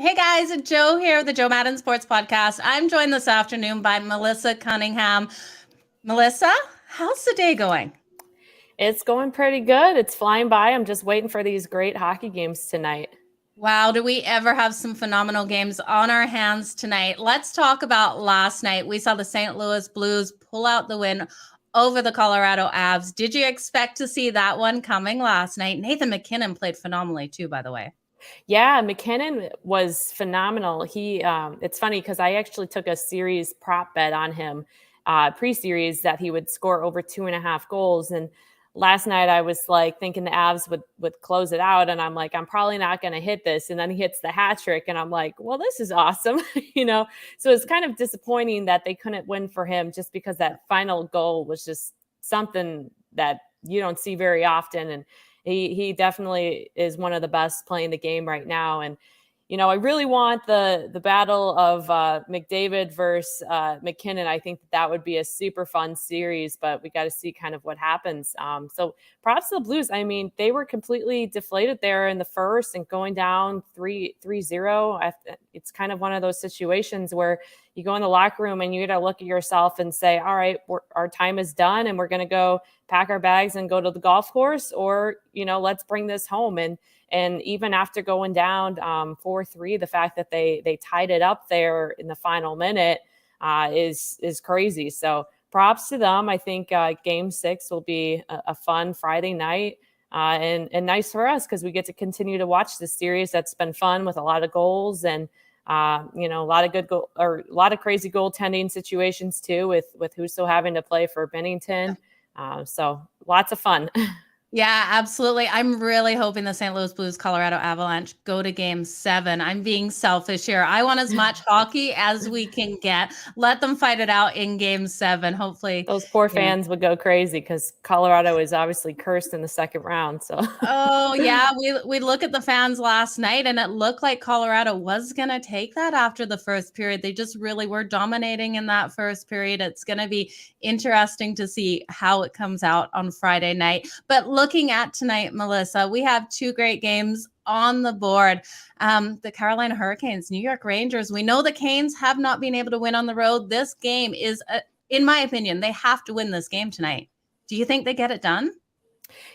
Hey guys, Joe here, the Joe Madden Sports Podcast. I'm joined this afternoon by Melissa Cunningham. Melissa, how's the day going? It's going pretty good. It's flying by. I'm just waiting for these great hockey games tonight. Wow, do we ever have some phenomenal games on our hands tonight? Let's talk about last night. We saw the St. Louis Blues pull out the win over the Colorado Avs. Did you expect to see that one coming last night? Nathan MacKinnon played phenomenally too, by the way. Yeah, McKinnon was phenomenal. It's funny because I actually took a series prop bet on him pre-series that he would score over 2.5 goals. And last night I was like thinking the Avs would close it out, and I'm like, I'm probably not going to hit this. And then he hits the hat trick, and I'm like, well, this is awesome, So it's kind of disappointing that they couldn't win for him just because that final goal was just something that you don't see very often. And he definitely is one of the best playing the game right now. And I really want the battle of McDavid versus McKinnon. I think that would be a super fun series, but we got to see kind of what happens. So props to the Blues. I mean, they were completely deflated there in the first and going down 3-0. It's kind of one of those situations where you go in the locker room and you got to look at yourself and say, all right, our time is done and we're going to go pack our bags and go to the golf course, or, let's bring this home. And even after going down 4-3, the fact that they tied it up there in the final minute is crazy. So props to them. I think Game 6 will be a fun Friday night and nice for us because we get to continue to watch this series that's been fun with a lot of goals and a lot of good or a lot of crazy goaltending situations too with who's still having to play for Bennington. So lots of fun. Yeah, absolutely. I'm really hoping the St. Louis Blues Colorado Avalanche go to Game 7. I'm being selfish here. I want as much hockey as we can get. Let them fight it out in Game 7. Hopefully, those poor fans would go crazy because Colorado is obviously cursed in the second round. So, oh yeah, we look at the fans last night, and it looked like Colorado was going to take that after the first period. They just really were dominating in that first period. It's going to be interesting to see how it comes out on Friday night. But looking at tonight, Melissa, we have two great games on the board. The Carolina Hurricanes, New York Rangers. We know the Canes have not been able to win on the road. This game is, in my opinion, they have to win this game tonight. Do you think they get it done?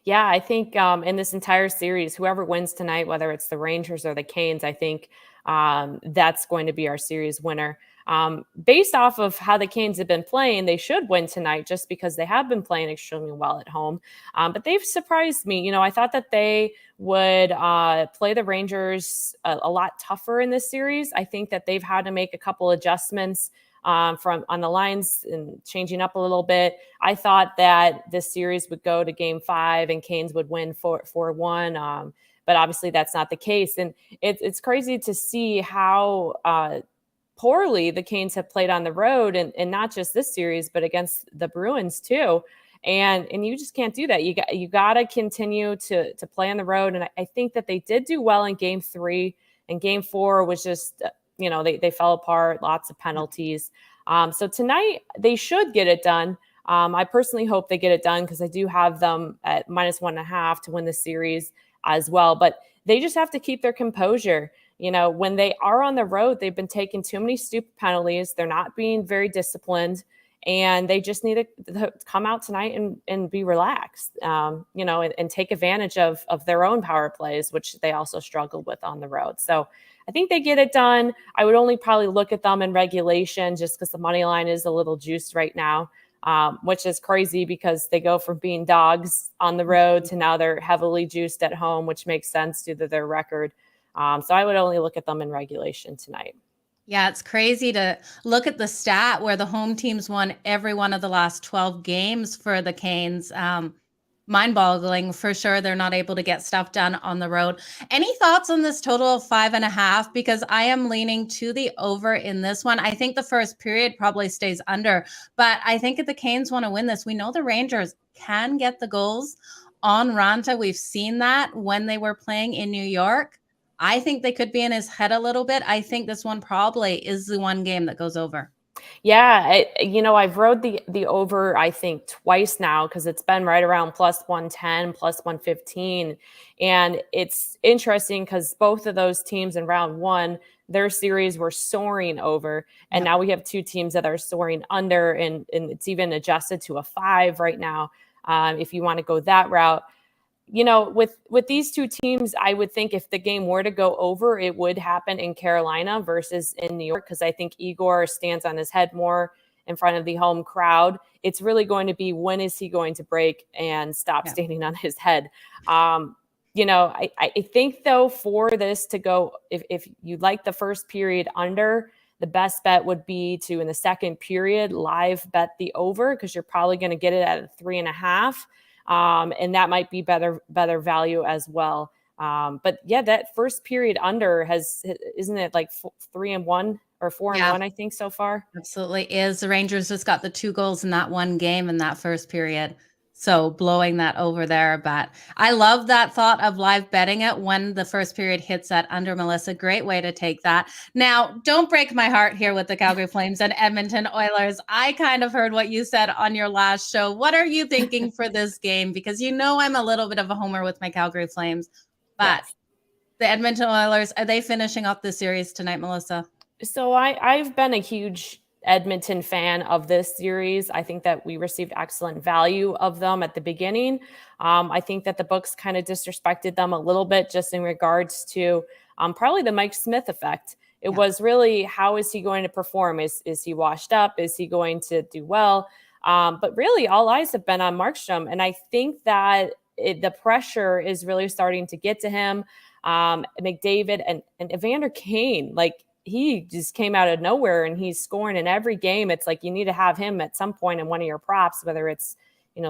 Yeah, I think in this entire series, whoever wins tonight, whether it's the Rangers or the Canes, I think that's going to be our series winner. Based off of how the Canes have been playing, they should win tonight just because they have been playing extremely well at home. But they've surprised me. I thought that they would play the Rangers a lot tougher in this series. I think that they've had to make a couple adjustments from on the lines and changing up a little bit. I thought that this series would go to Game 5 and Canes would win 4-1. But obviously that's not the case. And it's crazy to see how poorly the Canes have played on the road, and not just this series, but against the Bruins too. And you just can't do that. You got to continue to play on the road. And I think that they did do well in Game 3, and Game 4 was just they fell apart, lots of penalties. So tonight they should get it done. I personally hope they get it done because I do have them at -1.5 to win the series as well. But they just have to keep their composure. When they are on the road, they've been taking too many stupid penalties. They're not being very disciplined, and they just need to come out tonight and be relaxed, and take advantage of their own power plays, which they also struggled with on the road. So I think they get it done. I would only probably look at them in regulation just because the money line is a little juiced right now, which is crazy because they go from being dogs on the road to now they're heavily juiced at home, which makes sense due to their record. So I would only look at them in regulation tonight. Yeah, it's crazy to look at the stat where the home teams won every one of the last 12 games for the Canes. Mind-boggling for sure. They're not able to get stuff done on the road. Any thoughts on this total of 5.5? Because I am leaning to the over in this one. I think the first period probably stays under, but I think if the Canes want to win this, we know the Rangers can get the goals on Ranta. We've seen that when they were playing in New York. I think they could be in his head a little bit. I think this one probably is the one game that goes over. Yeah, I've rode the over, I think, twice now because it's been right around +110, +115. And it's interesting because both of those teams in round one their series were soaring over. And now we have two teams that are soaring under, and it's even adjusted to a 5 right now. If you want to go that route, with these two teams, I would think if the game were to go over, it would happen in Carolina versus in New York, because I think Igor stands on his head more in front of the home crowd. It's really going to be, when is he going to break and stop standing on his head? I think, though, for this to go, if you like the first period under, the best bet would be to, in the second period, live bet the over, because you're probably going to get it at a 3.5. And that might be better value as well. But yeah, that first period under isn't it like 3-1 or 4-1, I think, so far? Absolutely is. The Rangers just got the 2 goals in that one game in that first period. So blowing that over there. But I love that thought of live betting it when the first period hits that under, Melissa. Great way to take that. Now, don't break my heart here with the Calgary Flames and Edmonton Oilers. I kind of heard what you said on your last show. What are you thinking for this game? Because I'm a little bit of a homer with my Calgary Flames. But the Edmonton Oilers, are they finishing up the series tonight, Melissa? So I've been a huge Edmonton fan of this series. I think that we received excellent value of them at the beginning. I think that the books kind of disrespected them a little bit, just in regards to probably the Mike Smith effect. It was really, how is he going to perform? Is he washed up? Is he going to do well? But really, all eyes have been on Markstrom. And I think that the pressure is really starting to get to him. McDavid and Evander Kane, like, he just came out of nowhere and he's scoring in every game. It's like you need to have him at some point in one of your props, whether it's,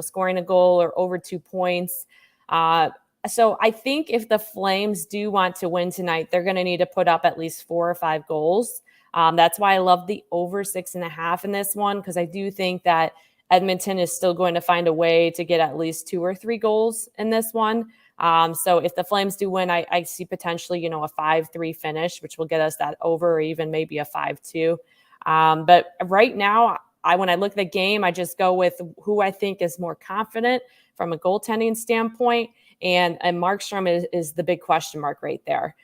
scoring a goal or over 2 points. So I think if the Flames do want to win tonight, they're going to need to put up at least 4 or 5 goals. That's why I love the over 6.5 in this one, because I do think that Edmonton is still going to find a way to get at least 2 or 3 goals in this one. So if the Flames do win, I see potentially, a 5-3 finish, which will get us that over, or even maybe a 5-2. But right now, when I look at the game, I just go with who I think is more confident from a goaltending standpoint. And Markstrom is the big question mark right there.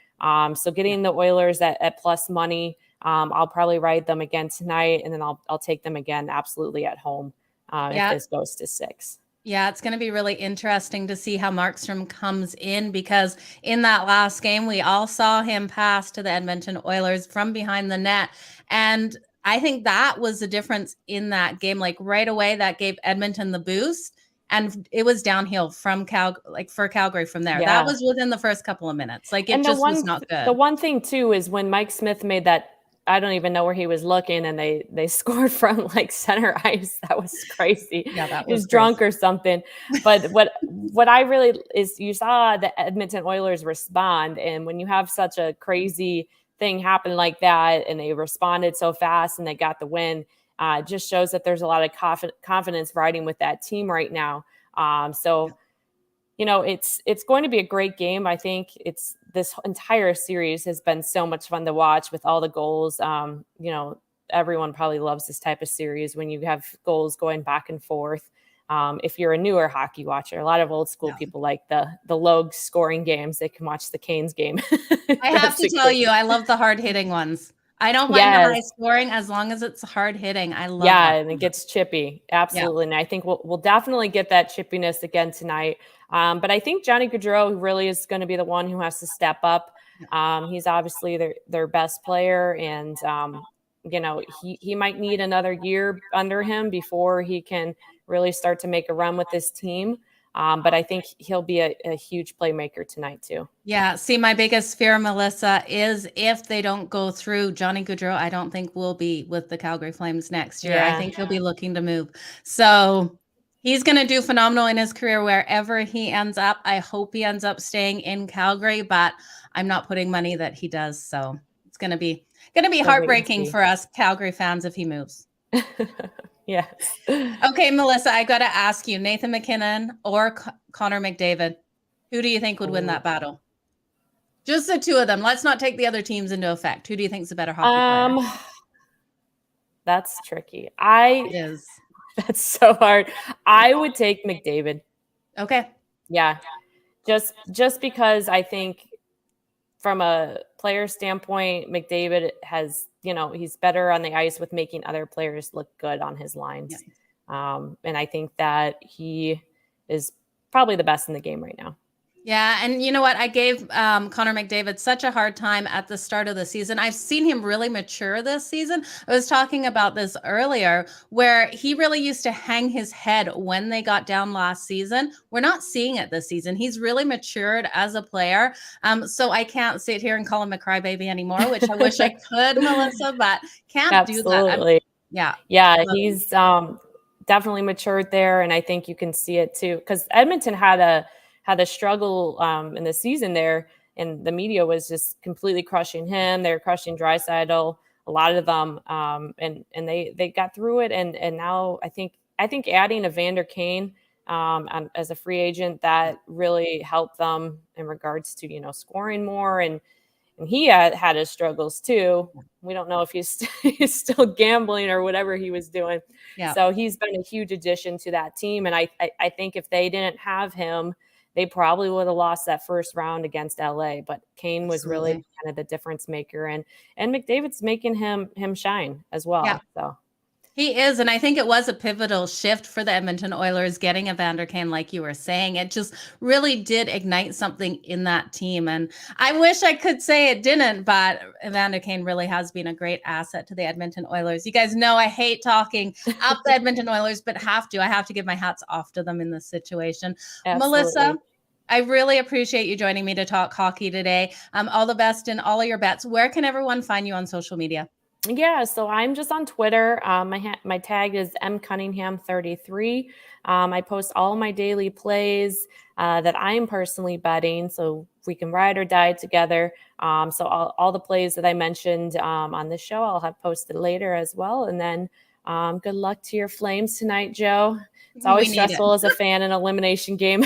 So getting the Oilers at plus money, I'll probably ride them again tonight, and then I'll take them again absolutely at home if this goes to 6. Yeah, it's going to be really interesting to see how Markstrom comes in, because in that last game, we all saw him pass to the Edmonton Oilers from behind the net. And I think that was the difference in that game. Like, right away, that gave Edmonton the boost, and it was downhill from for Calgary from there. That was within the first couple of minutes. Like, it just was not good. The one thing too is when Mike Smith made that, I don't even know where he was looking, and they scored from like center ice. That was crazy. Yeah, that was he was drunk or something. But what I really is, you saw the Edmonton Oilers respond, and when you have such a crazy thing happen like that, and they responded so fast and they got the win, it just shows that there's a lot of confidence riding with that team right now. It's going to be a great game. I think this entire series has been so much fun to watch with all the goals. Everyone probably loves this type of series when you have goals going back and forth. If you're a newer hockey watcher, a lot of old school people like the low scoring games. They can watch the Canes game. I have to tell you, I love the hard hitting ones. I don't mind the high scoring as long as it's hard hitting. I love and it gets chippy. Absolutely. And I think we'll definitely get that chippiness again tonight. But I think Johnny Gaudreau really is going to be the one who has to step up. He's obviously their best player, and he might need another year under him before he can really start to make a run with this team. But I think he'll be a huge playmaker tonight too. Yeah. See, my biggest fear, Melissa, is if they don't go through, Johnny Gaudreau, I don't think will be with the Calgary Flames next year. I think he'll be looking to move. So he's going to do phenomenal in his career wherever he ends up. I hope he ends up staying in Calgary, but I'm not putting money that he does. So it's going to be heartbreaking for us Calgary fans if he moves. Yes. Okay, Melissa, I got to ask you, Nathan McKinnon or Connor McDavid, who do you think would win that battle? Just the two of them. Let's not take the other teams into effect. Who do you think is a better hockey player? That's tricky. It is. That's so hard. I would take McDavid. Okay. Yeah. Just because I think from a player standpoint, McDavid has, he's better on the ice with making other players look good on his Yeah. lines. And I think that he is probably the best in the game right now. Yeah, and you know what? I gave Connor McDavid such a hard time at the start of the season. I've seen him really mature this season. I was talking about this earlier, where he really used to hang his head when they got down last season. We're not seeing it this season. He's really matured as a player. So I can't sit here and call him a crybaby anymore, which I wish I could, Melissa, but can't do that. Absolutely. Yeah. Yeah, he's definitely matured there, and I think you can see it too. Because Edmonton had a struggle in the season there, and the media was just completely crushing him. They were crushing Draisaitl, a lot of them, and they got through it. And now I think adding Evander Kane as a free agent, that really helped them in regards to scoring more, and he had his struggles too. We don't know if he's still gambling or whatever he was doing. Yeah. So he's been a huge addition to that team. And I think if they didn't have him, they probably would have lost that first round against LA. But Kane was really kind of the difference maker. And McDavid's making him shine as well. Yeah. So he is, and I think it was a pivotal shift for the Edmonton Oilers getting Evander Kane, like you were saying. It just really did ignite something in that team, and I wish I could say it didn't, but Evander Kane really has been a great asset to the Edmonton Oilers. You guys know I hate talking up the Edmonton Oilers, but I have to give my hats off to them in this situation. absolutely. Melissa, I really appreciate you joining me to talk hockey today. All the best in all of your bets. Where can everyone find you on social media? Yeah, so I'm just on Twitter. My tag is mcunningham33. I post all my daily plays that I'm personally betting, so we can ride or die together. So all the plays that I mentioned on this show, I'll have posted later as well. And then good luck to your Flames tonight, Joe. It's always stressful as a fan in an elimination game.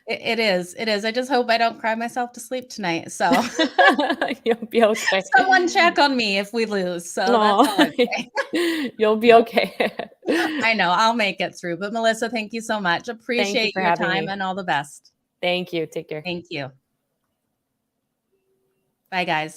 It is. I just hope I don't cry myself to sleep tonight. So you'll be okay. Someone check on me if we lose. So that's all I'm saying. You'll be okay. I know I'll make it through. But Melissa, thank you so much. Appreciate your time and all the best. Thank you. Take care. Thank you. Bye, guys.